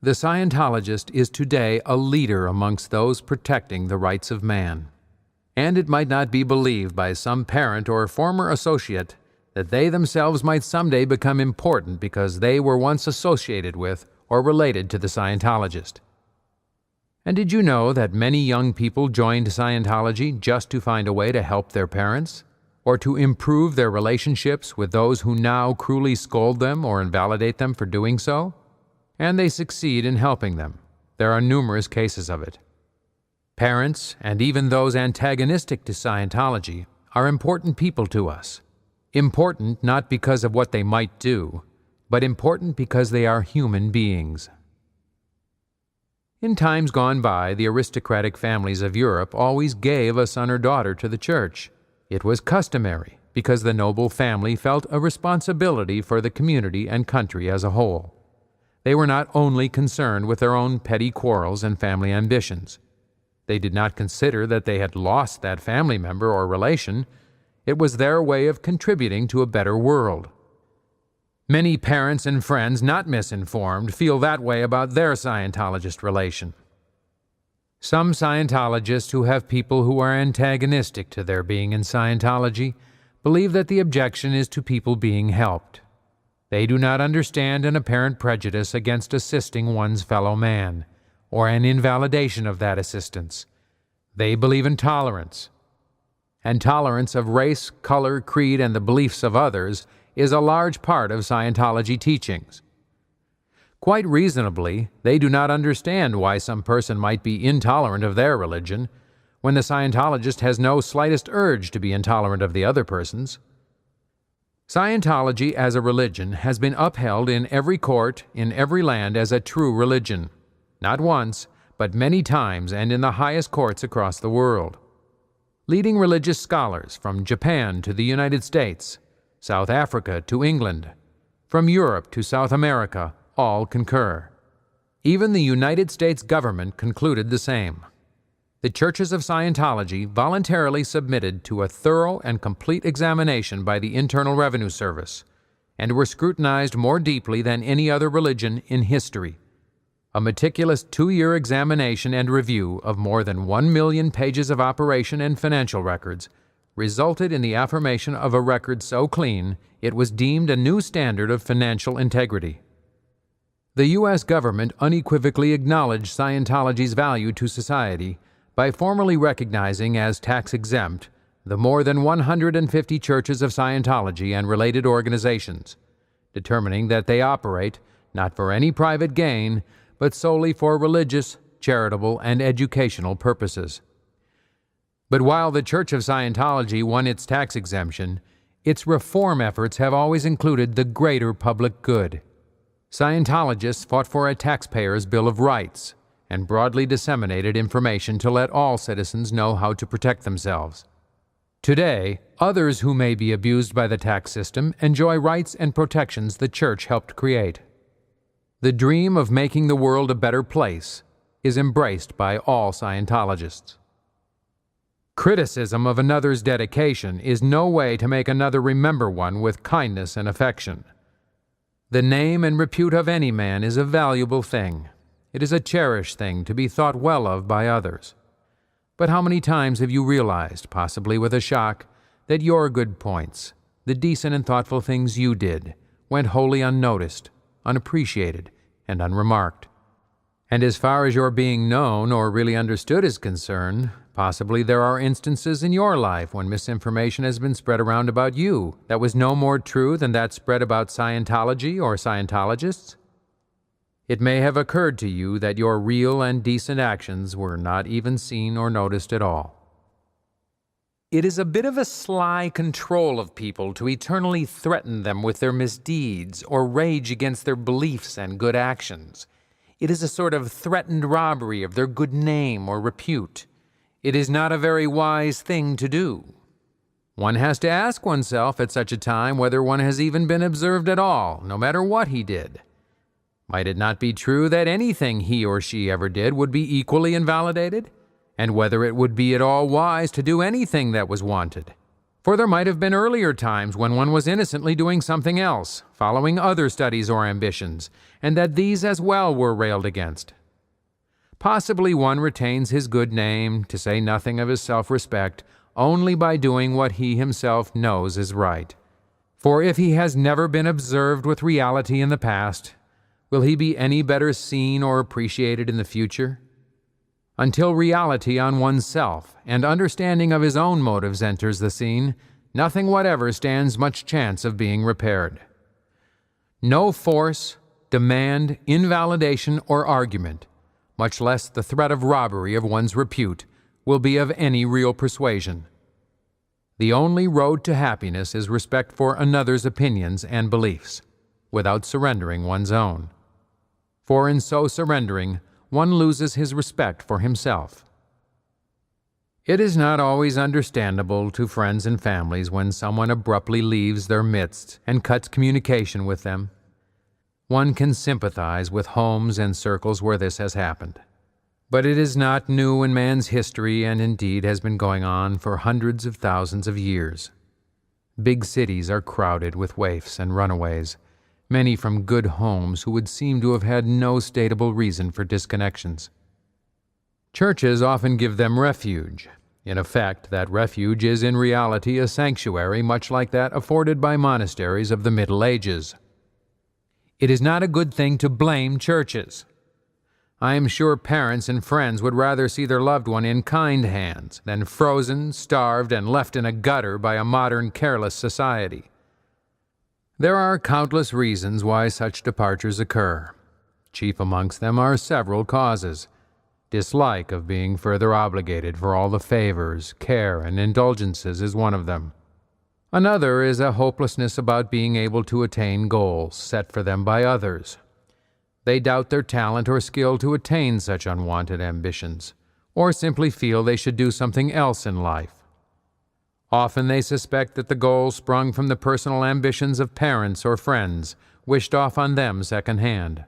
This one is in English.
The Scientologist is today a leader amongst those protecting the rights of man. And it might not be believed by some parent or former associate that they themselves might someday become important because they were once associated with or related to the Scientologist. And did you know that many young people joined Scientology just to find a way to help their parents, or to improve their relationships with those who now cruelly scold them or invalidate them for doing so? And they succeed in helping them. There are numerous cases of it. Parents, and even those antagonistic to Scientology, are important people to us. Important not because of what they might do, but important because they are human beings. In times gone by, the aristocratic families of Europe always gave a son or daughter to the church. It was customary because the noble family felt a responsibility for the community and country as a whole. They were not only concerned with their own petty quarrels and family ambitions. They did not consider that they had lost that family member or relation. It was their way of contributing to a better world. Many parents and friends not misinformed feel that way about their Scientologist relation. Some Scientologists who have people who are antagonistic to their being in Scientology believe that the objection is to people being helped. They do not understand an apparent prejudice against assisting one's fellow man, or an invalidation of that assistance. They believe in tolerance. And tolerance of race, color, creed, and the beliefs of others is a large part of Scientology teachings. Quite reasonably, they do not understand why some person might be intolerant of their religion, when the Scientologist has no slightest urge to be intolerant of the other person's. Scientology as a religion has been upheld in every court, in every land as a true religion, not once, but many times and in the highest courts across the world. Leading religious scholars from Japan to the United States, South Africa to England, from Europe to South America, all concur. Even the United States government concluded the same. The churches of Scientology voluntarily submitted to a thorough and complete examination by the Internal Revenue Service, and were scrutinized more deeply than any other religion in history. A meticulous 2-year examination and review of more than 1 million pages of operation and financial records resulted in the affirmation of a record so clean it was deemed a new standard of financial integrity. The U.S. government unequivocally acknowledged Scientology's value to society by formally recognizing as tax-exempt the more than 150 churches of Scientology and related organizations, determining that they operate not for any private gain, but solely for religious, charitable, and educational purposes. But while the Church of Scientology won its tax exemption, its reform efforts have always included the greater public good. Scientologists fought for a taxpayer's Bill of Rights and broadly disseminated information to let all citizens know how to protect themselves. Today, others who may be abused by the tax system enjoy rights and protections the Church helped create. The dream of making the world a better place is embraced by all Scientologists. Criticism of another's dedication is no way to make another remember one with kindness and affection. The name and repute of any man is a valuable thing. It is a cherished thing to be thought well of by others. But how many times have you realized, possibly with a shock, that your good points, the decent and thoughtful things you did, went wholly unnoticed, unappreciated, and unremarked? And as far as your being known or really understood is concerned, possibly there are instances in your life when misinformation has been spread around about you that was no more true than that spread about Scientology or Scientologists. It may have occurred to you that your real and decent actions were not even seen or noticed at all. It is a bit of a sly control of people to eternally threaten them with their misdeeds or rage against their beliefs and good actions. It is a sort of threatened robbery of their good name or repute. It is not a very wise thing to do. One has to ask oneself at such a time whether one has even been observed at all, no matter what he did. Might it not be true that anything he or she ever did would be equally invalidated, and whether it would be at all wise to do anything that was wanted? For there might have been earlier times when one was innocently doing something else, following other studies or ambitions, and that these as well were railed against. Possibly one retains his good name, to say nothing of his self-respect, only by doing what he himself knows is right. For if he has never been observed with reality in the past, will he be any better seen or appreciated in the future? Until reality on oneself and understanding of his own motives enters the scene, nothing whatever stands much chance of being repaired. No force, demand, invalidation, or argument, much less the threat of robbery of one's repute, will be of any real persuasion. The only road to happiness is respect for another's opinions and beliefs, without surrendering one's own. For in so surrendering, one loses his respect for himself. It is not always understandable to friends and families when someone abruptly leaves their midst and cuts communication with them. One can sympathize with homes and circles where this has happened. But it is not new in man's history, and indeed has been going on for hundreds of thousands of years. Big cities are crowded with waifs and runaways, many from good homes who would seem to have had no statable reason for disconnections. Churches often give them refuge. In effect, that refuge is in reality a sanctuary much like that afforded by monasteries of the Middle Ages. It is not a good thing to blame churches. I am sure parents and friends would rather see their loved one in kind hands than frozen, starved, and left in a gutter by a modern, careless society. There are countless reasons why such departures occur. Chief amongst them are several causes. Dislike of being further obligated for all the favors, care, and indulgences is one of them. Another is a hopelessness about being able to attain goals set for them by others. They doubt their talent or skill to attain such unwanted ambitions, or simply feel they should do something else in life. Often they suspect that the goal sprung from the personal ambitions of parents or friends, wished off on them second-hand.